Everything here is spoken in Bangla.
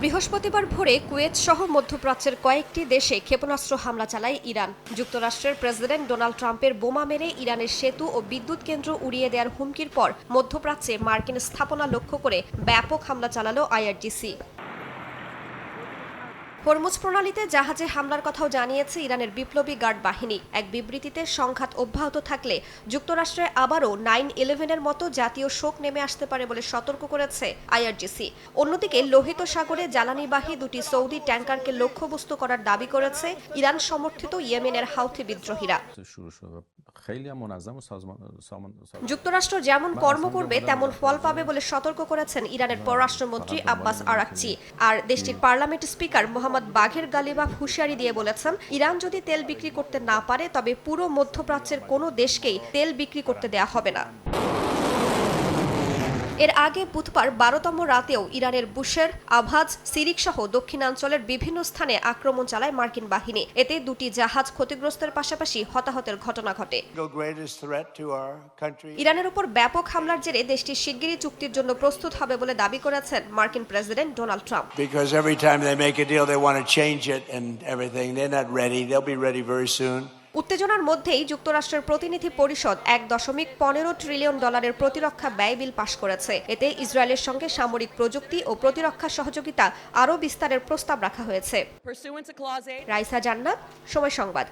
বৃহস্পতিবার ভোরে কুয়েত সহ মধ্যপ্রাচ্যের কয়েকটি দেশে ক্ষেপণাস্ত্র হামলা চালায় ইরান। যুক্তরাষ্ট্রের প্রেসিডেন্ট ডোনাল্ড ট্রাম্পের বোমা মেরে ইরানের সেতু ও বিদ্যুৎ কেন্দ্র উড়িয়ে দেওয়ার হুমকির পর মধ্যপ্রাচ্যে মার্কিন স্থাপনা লক্ষ্য করে ব্যাপক হামলা চালালো আইআরজিসি। হরমুজ প্রণালীতে জাহাজে হামলার কথাও জানিয়েছে ইরানের বিপ্লবী গার্ড বাহিনী। এক বিবৃতিতে সংঘাত অব্যাহত থাকলে যুক্তরাষ্ট্রে আবারও 9/11-এর মতো জাতীয় শোক নেমে আসতে পারে বলে সতর্ক করেছে আইআরজিসি। অন্যদিকে লোহিত সাগরে জ্বালানিবাহী দুটি সৌদি ট্যাঙ্কারকে লক্ষ্যবস্তু করার দাবি করেছে ইরান সমর্থিত ইয়েমেনের হাউথি বিদ্রোহীরা। যুক্তরাষ্ট্র যেমন কর্ম করবে তেমন ফল পাবে বলে সতর্ক করেছেন ইরানের পররাষ্ট্রমন্ত্রী আব্বাস আরাকচি। আর দেশটির পার্লামেন্ট স্পিকার মোহাম্মদ বাঘের গালিবাফ হুঁশিয়ারি দিয়ে বলেছেন, ইরান যদি তেল বিক্রি করতে না পারে তবে পুরো মধ্যপ্রাচ্যের কোনো দেশকেই তেল বিক্রি করতে দেয়া হবে না। এর আগে বুধবার 12তম রাতেও ইরানের বুশের, আভাজ, সিরিক সহ দক্ষিণাঞ্চলের বিভিন্ন স্থানে আক্রমণ চালায় মার্কিন বাহিনী। এতে দুটি জাহাজ ক্ষতিগ্রস্তের পাশাপাশি হতাহতের ঘটনা ঘটে। ইরানের উপর ব্যাপক হামলার জেরে দেশটি শিগগিরই চুক্তির জন্য প্রস্তুত হবে বলে দাবি করেছেন মার্কিন প্রেসিডেন্ট ডোনাল্ড ট্রাম্প। উত্তেজনার মধ্যেই যুক্তরাষ্ট্রের প্রতিনিধি পরিষদ $1.15 ট্রিলিয়ন প্রতিরক্ষা ব্যয় বিল পাশ করেছে। এতে ইসরায়েলের সঙ্গে সামরিক প্রযুক্তি ও প্রতিরক্ষা সহযোগিতা আরও বিস্তারের প্রস্তাব রাখা হয়েছে। রাইসা জান্নাত, সময় সংবাদ।